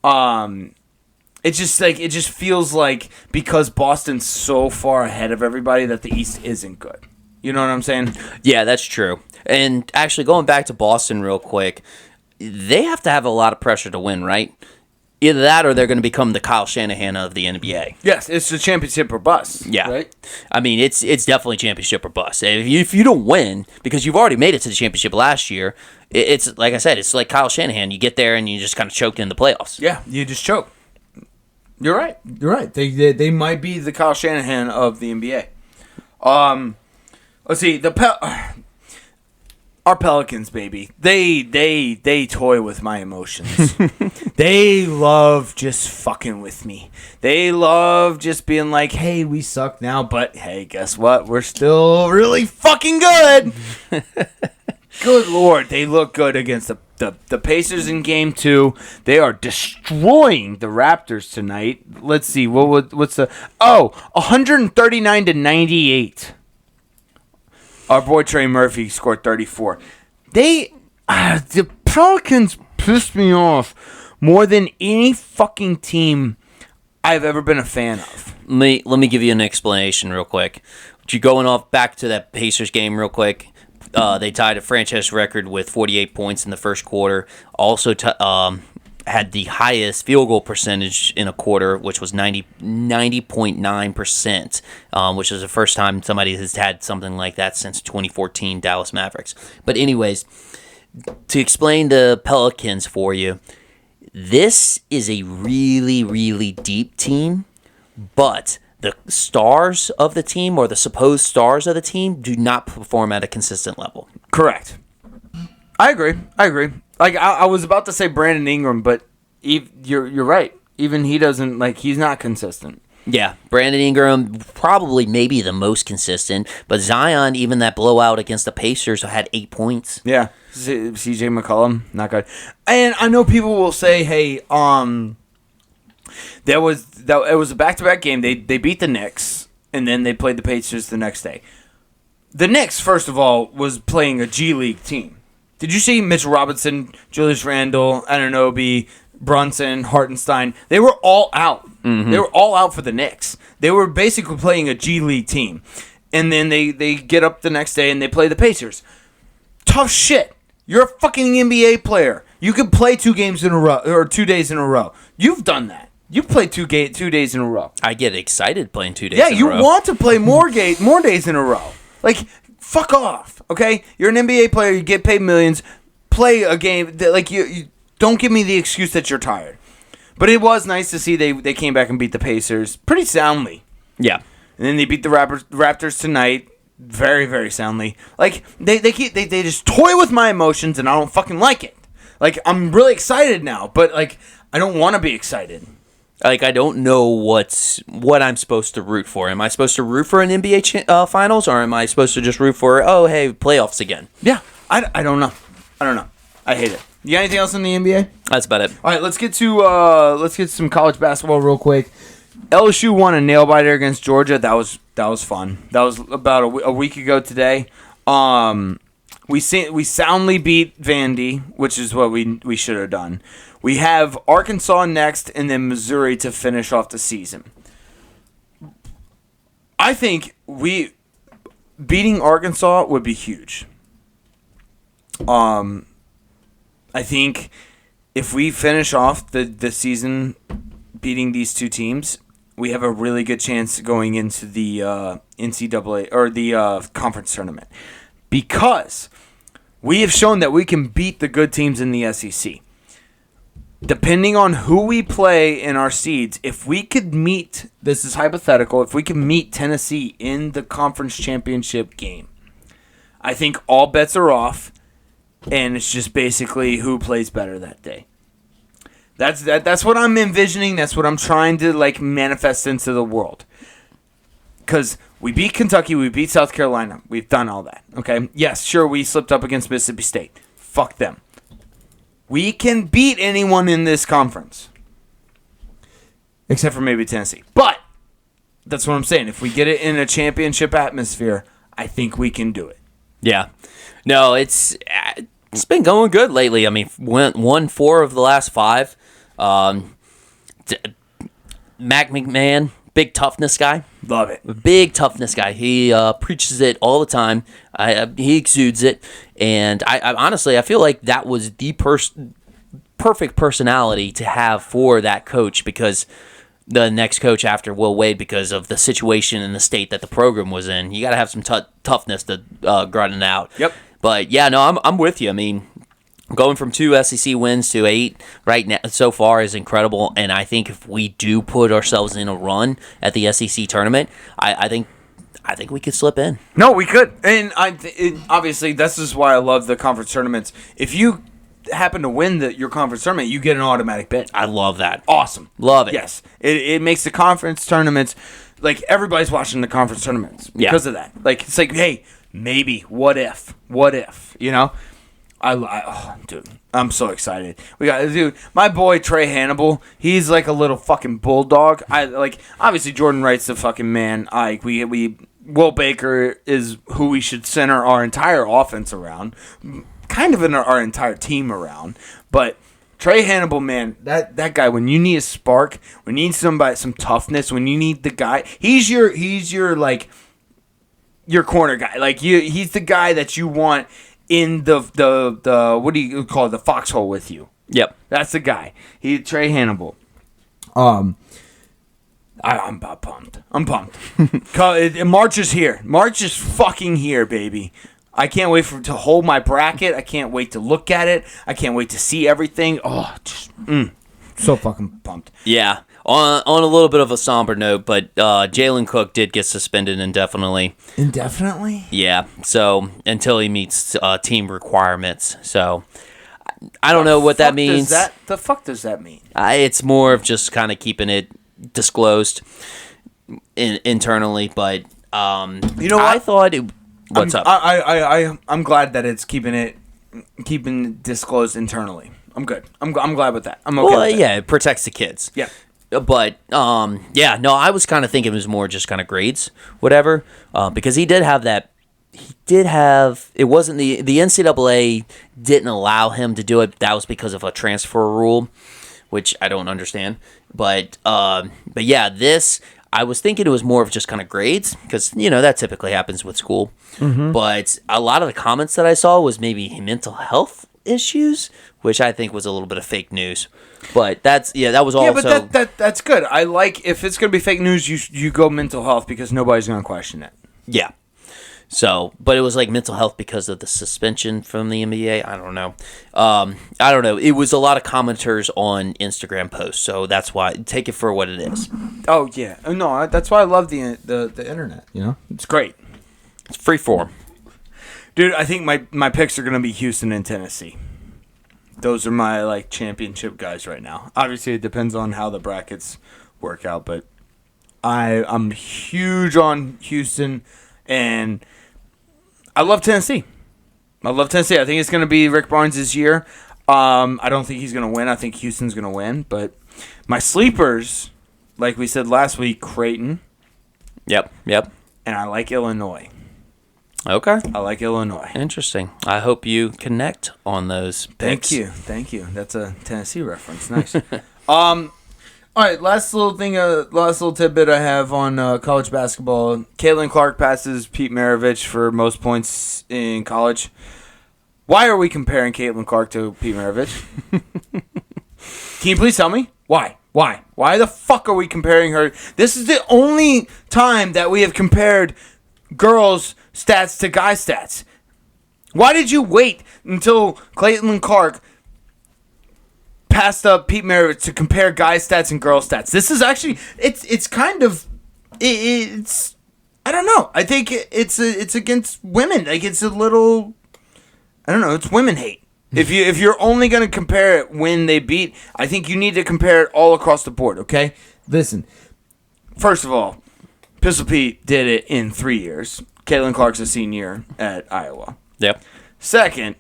It just feels like because Boston's so far ahead of everybody that the East isn't good. You know what I'm saying? Yeah, that's true. And actually, going back to Boston real quick, they have to have a lot of pressure to win, right? Either that or they're going to become the Kyle Shanahan of the NBA. Yes, it's the championship or bust. Yeah. Right? I mean, it's definitely championship or bust. If you don't win, because you've already made it to the championship last year, it's like I said, it's like Kyle Shanahan. You get there and you just kind of choked in the playoffs. Yeah, you just choke. You're right. They might be the Kyle Shanahan of the NBA. Let's see our Pelicans, baby. They toy with my emotions. They love just fucking with me. They love just being like, "Hey, we suck now, but hey, guess what? We're still really fucking good." Good Lord, they look good against the Pacers in Game 2. They are destroying the Raptors tonight. Let's see, what's the 139-98. Our boy Trey Murphy scored 34. The Pelicans pissed me off more than any fucking team I've ever been a fan of. Let me give you an explanation real quick. You going off back to that Pacers game real quick. They tied a franchise record with 48 points in the first quarter. Also had the highest field goal percentage in a quarter, which was 90.9%, which is the first time somebody has had something like that since 2014 Dallas Mavericks. But anyways, to explain the Pelicans for you, this is a really, really deep team, but the stars of the team, or the supposed stars of the team, do not perform at a consistent level. Correct. I agree. Like, I was about to say Brandon Ingram, but you're right. Even he doesn't, like, he's not consistent. Yeah, Brandon Ingram, probably maybe the most consistent, but Zion, even that blowout against the Pacers, had 8 points. Yeah, CJ McCollum, not good. And I know people will say, hey, it was a back-to-back game. They beat the Knicks, and then they played the Pacers the next day. The Knicks, first of all, was playing a G League team. Did you see Mitchell Robinson, Julius Randle, Anunoby, Brunson, Hartenstein? They were all out. Mm-hmm. They were all out for the Knicks. They were basically playing a G League team. And then they get up the next day and they play the Pacers. Tough shit. You're a fucking NBA player. You can play 2 games in a row, or 2 days in a row. You've done that. You played 2 days in a row. I get excited playing 2 days in a row. Yeah, you want to play more days in a row. Like, fuck off, okay? You're an NBA player. You get paid millions. Play a game. Like, you don't give me the excuse that you're tired. But it was nice to see they came back and beat the Pacers pretty soundly. Yeah. And then they beat the Raptors tonight very, very soundly. Like, they just toy with my emotions, and I don't fucking like it. Like, I'm really excited now, but, like, I don't want to be excited. Like, I don't know what I'm supposed to root for. Am I supposed to root for an NBA Finals, or am I supposed to just root for, oh, hey, playoffs again? Yeah, I don't know. I hate it. You got anything else in the NBA? That's about it. All right, let's get some college basketball real quick. LSU won a nail biter against Georgia. That was fun. That was about a week ago today. We soundly beat Vandy, which is what we should have done. We have Arkansas next, and then Missouri to finish off the season. I think beating Arkansas would be huge. I think if we finish off the season beating these two teams, we have a really good chance going into the NCAA or the conference tournament, because we have shown that we can beat the good teams in the SEC. Depending on who we play in our seeds, if we could meet, this is hypothetical, if we could meet Tennessee in the conference championship game, I think all bets are off, and it's just basically who plays better that day. That's what I'm envisioning. That's what I'm trying to manifest into the world. Because we beat Kentucky, we beat South Carolina, we've done all that. Okay, yes, sure, we slipped up against Mississippi State. Fuck them. We can beat anyone in this conference. Except for maybe Tennessee. But that's what I'm saying. If we get it in a championship atmosphere, I think we can do it. Yeah. No, it's been going good lately. I mean, won 4 of the last 5. Mac McMahon, big toughness guy. Love it. Big toughness guy. He preaches it all the time. He exudes it. And I honestly, I feel like that was the perfect personality to have for that coach, because the next coach after Will Wade, because of the situation and the state that the program was in, you got to have some toughness to grunt it out. Yep. But yeah, no, I'm with you. I mean, going from 2 SEC wins to 8 right now so far is incredible, and I think if we do put ourselves in a run at the SEC tournament, I I think we could slip in. No, we could. And obviously, this is why I love the conference tournaments. If you happen to win your conference tournament, you get an automatic bid. I love that. Awesome. Love it. Yes. It makes the conference tournaments, like, everybody's watching the conference tournaments because of that. Like, it's like, hey, maybe, what if, you know? Dude, I'm so excited. My boy Trey Hannibal, he's like a little fucking bulldog. Obviously Jordan Wright's the fucking man. Will Baker is who we should center our entire offense around, kind of in our entire team around. But Trey Hannibal, man, that guy, when you need a spark, when you need somebody, some toughness, when you need the guy, he's your like your corner guy. Like he's the guy that you want in the what do you call it, the foxhole with you. Yep. That's the guy. Trey Hannibal. I'm about pumped. I'm pumped. March is here. March is fucking here, baby. I can't wait to hold my bracket. I can't wait to look at it. I can't wait to see everything. Oh, so fucking pumped. Yeah. On a little bit of a somber note, but Jalen Cook did get suspended indefinitely. Indefinitely? Yeah. So until he meets team requirements. So I don't know what that means. The fuck does that mean? It's more of just kind of keeping it disclosed internally. But you know what? I thought what's up? I'm glad that it's keeping it disclosed internally. I'm good. I'm glad with that. I'm okay. Well, with that. yeah, it protects the kids. Yeah. But yeah, no, I was kind of thinking it was more just kind of grades, whatever, because he did have that. He did have. It wasn't the NCAA didn't allow him to do it. That was because of a transfer rule, which I don't understand. But yeah, this. I was thinking it was more of just kind of grades because, that typically happens with school. Mm-hmm. But a lot of the comments that I saw was maybe mental health issues, which I think was a little bit of fake news. But that was also... Yeah, but that's good. I like, if it's going to be fake news, you go mental health because nobody's going to question it. Yeah. So, but it was like mental health because of the suspension from the NBA. I don't know. I don't know. It was a lot of commenters on Instagram posts, so that's why. Take it for what it is. Oh yeah, no, that's why I love the internet. It's great. It's free form, dude. I think my picks are gonna be Houston and Tennessee. Those are my championship guys right now. Obviously, it depends on how the brackets work out, but I'm huge on Houston and. I love Tennessee. I think it's going to be Rick Barnes' year. I don't think he's going to win. I think Houston's going to win. But my sleepers, like we said last week, Creighton. Yep. And I like Illinois. Okay. I like Illinois. Interesting. I hope you connect on those picks. Thank you. That's a Tennessee reference. Nice. All right, last little tidbit I have on college basketball. Caitlin Clark passes Pete Maravich for most points in college. Why are we comparing Caitlin Clark to Pete Maravich? Can you please tell me? Why? Why the fuck are we comparing her? This is the only time that we have compared girls' stats to guy stats. Why did you wait until Caitlin Clark passed up Pete Maravich to compare guy stats and girl stats? This is actually it's kind of it's I don't know. I think it's against women. Like it's a little I don't know. It's women hate. If you're only gonna compare it when they beat, I think you need to compare it all across the board. Okay, listen. First of all, Pistol Pete did it in 3 years. Caitlin Clark's a senior at Iowa. Yep. Second,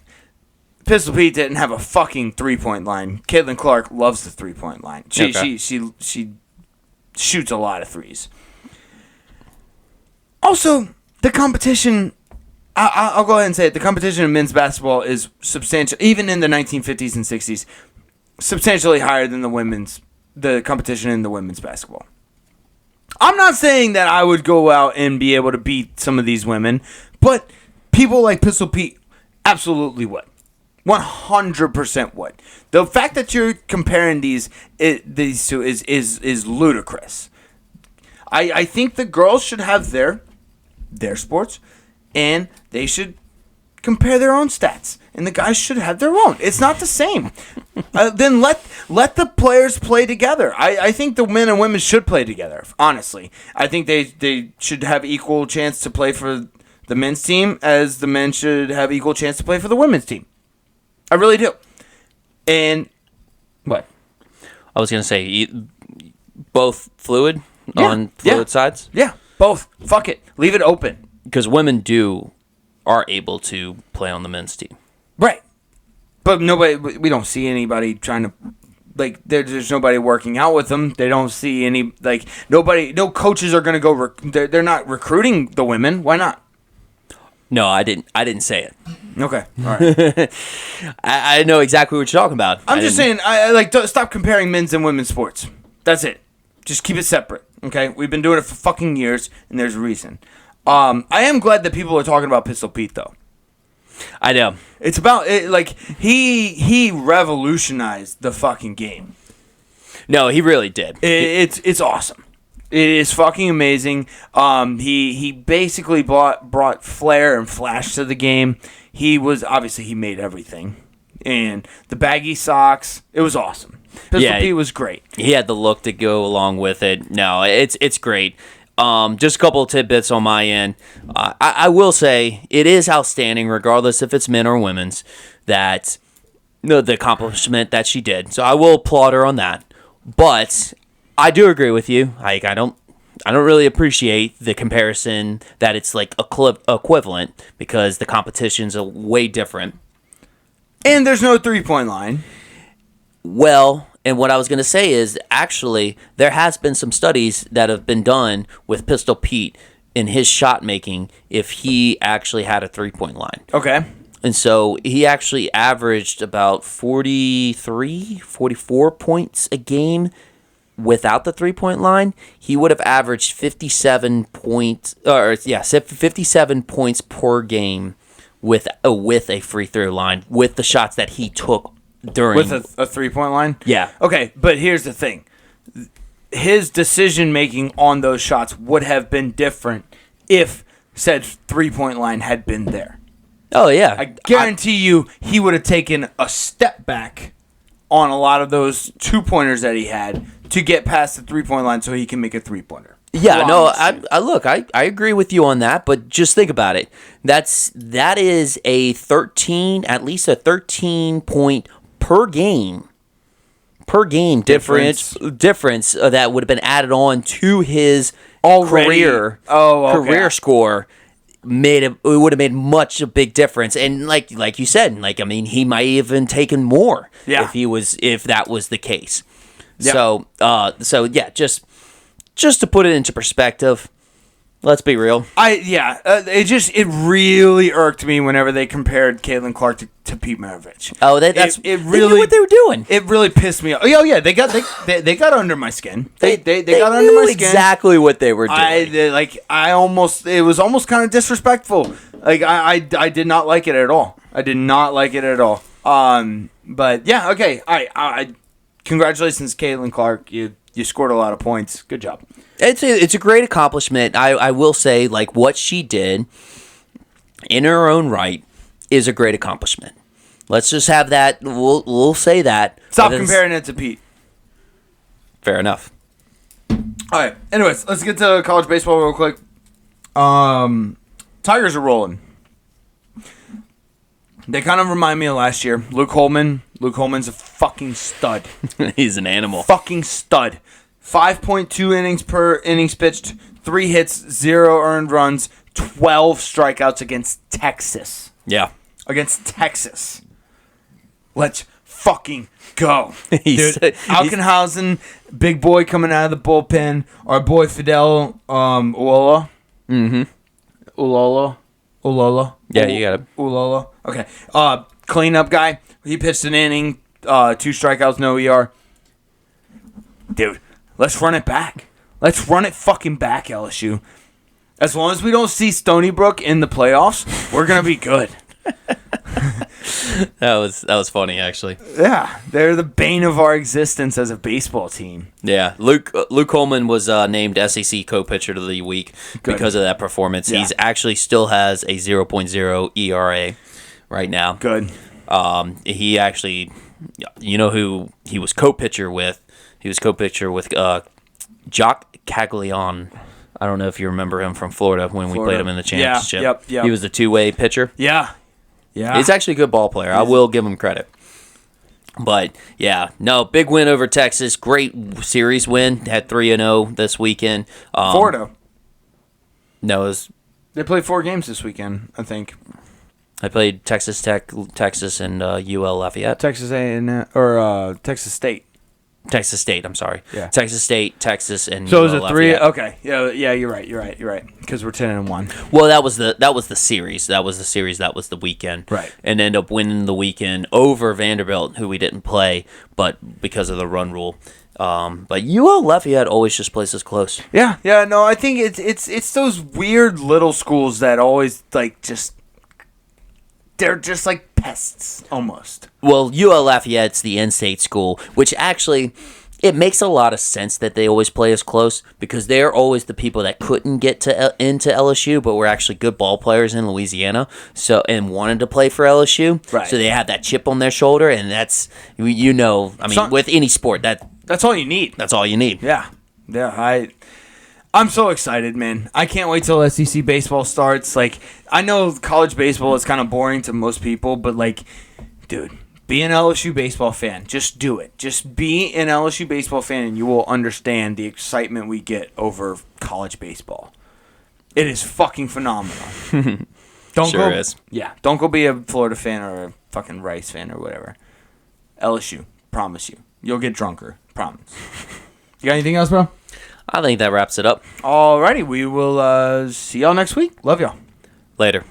Pistol Pete didn't have a fucking 3-point line. Caitlin Clark loves the 3-point line. She shoots a lot of threes. Also, the competition, I'll go ahead and say it, the competition in men's basketball is substantial, even in the 1950s and 60s, substantially higher than the competition in the women's basketball. I'm not saying that I would go out and be able to beat some of these women, but people like Pistol Pete absolutely would. 100% would. The fact that you're comparing these two is ludicrous. I think the girls should have their sports, and they should compare their own stats, and the guys should have their own. It's not the same. Then let the players play together. I think the men and women should play together, honestly. I think they should have equal chance to play for the men's team as the men should have equal chance to play for the women's team. I really do. And what? I was going to say, both fluid on fluid sides? Yeah, both. Fuck it. Leave it open. Because women are able to play on the men's team. Right. But we don't see anybody trying to, like, there's nobody working out with them. They don't see any, like, no coaches are going to go, they're not recruiting the women. Why not? No, I didn't say it. Okay, all right. I know exactly what you're talking about. I'm just saying, stop comparing men's and women's sports. That's it. Just keep it separate, okay? We've been doing it for fucking years, and there's a reason. I am glad that people are talking about Pistol Pete, though. I know. It's about, he revolutionized the fucking game. No, he really did. It's awesome. It is fucking amazing. He basically brought flair and flash to the game. He made everything. And the baggy socks, it was awesome. Pistol Pete was great. He had the look to go along with it. No, it's great. Just a couple of tidbits on my end. I will say it is outstanding, regardless if it's men or women's, that the accomplishment that she did. So I will applaud her on that. But I do agree with you. Like, I don't really appreciate the comparison that it's like equivalent, because the competition's a way different. And there's no 3-point line. Well, and what I was going to say is, actually, there has been some studies that have been done with Pistol Pete in his shot making if he actually had a 3-point line. Okay. And so he actually averaged about 44 points a game without the 3-point line. He would have averaged 57 points per game with a free throw line, with the shots that he took during with a 3-point line. Yeah. Okay, but here's the thing: his decision making on those shots would have been different if said 3-point line had been there. Oh yeah, I guarantee you, he would have taken a step back on a lot of those 2-pointers that he had to get past the 3-point line so he can make a 3-pointer. Yeah, no, I agree with you on that, but just think about it. That is at least a 13 point per game difference that would have been added on to his career score. It would have made much a big difference, and like you said, he might even taken more if that was the case. Yeah. Just to put it into perspective, let's be real. It really irked me whenever they compared Caitlin Clark to Pete Maravich. Oh, they knew what they were doing. It really pissed me off. Oh yeah, they got under my skin. They got under my skin. Exactly what they were doing. It was almost kind of disrespectful. Like I did not like it at all. But yeah, okay. I congratulations, Caitlin Clark. You scored a lot of points. Good job. It's a great accomplishment. I will say, what she did in her own right is a great accomplishment. Let's just have that. We'll say that. Stop comparing it to Pete. Fair enough. All right. Anyways, let's get to college baseball real quick. Tigers are rolling. They kind of remind me of last year. Luke Holman. Luke Holman's a fucking stud. He's an animal. Fucking stud. 5.2 innings pitched, 3 hits, 0 earned runs, 12 strikeouts against Texas. Yeah. Against Texas. Let's fucking go. Dude, Alkenhausen, big boy coming out of the bullpen. Our boy Fidel Ulola. Mm-hmm. Ulola. Yeah, you got it. Ulola. Okay. Cleanup guy. He pitched an inning, 2 strikeouts, no ER. Dude, let's run it back. Let's run it fucking back, LSU. As long as we don't see Stony Brook in the playoffs, we're gonna be good. That was funny, actually. Yeah, they're the bane of our existence as a baseball team. Yeah, Luke Coleman was named SEC co-pitcher of the week because of that performance. Yeah. He's actually still has a 0.0 ERA. right now. Good. He actually, you know who he was co-pitcher with? He was co-pitcher with Jock Caglione. I don't know if you remember him from Florida when we played him in the championship. Yep. He was a two-way pitcher. Yeah. He's actually a good ball player. I will give him credit. But, yeah, no, big win over Texas. Great series win. Had 3-0 this weekend. 4-0. No, They played 4 games this weekend, I think. I played Texas Tech, Texas, and UL Lafayette. Texas A&M, or Texas State. Texas State, I'm sorry. Yeah. Texas State, Texas, and So UL it was a 3. Lafayette. Okay. Yeah, you're right. Because we're 10-1. Well, that was the series. That was the weekend. Right. And ended up winning the weekend over Vanderbilt, who we didn't play, but because of the run rule. But UL Lafayette always just plays us close. Yeah. No, I think it's those weird little schools that always they're just like pests almost. Well, UL Lafayette's the in-state school, which actually it makes a lot of sense that they always play us close because they're always the people that couldn't get into LSU, but were actually good ball players in Louisiana, and wanted to play for LSU. Right. So they have that chip on their shoulder, and that's with any sport That's all you need. that's all you need. Yeah. I'm so excited, man. I can't wait till SEC baseball starts. Like, I know college baseball is kind of boring to most people, but like, dude, be an LSU baseball fan. Just do it. Just be an LSU baseball fan, and you will understand the excitement we get over college baseball. It is fucking phenomenal. Sure is. Yeah, don't go be a Florida fan or a fucking Rice fan or whatever. LSU, promise you. You'll get drunker, promise. You got anything else, bro? I think that wraps it up. Alrighty, we will see y'all next week. Love y'all. Later.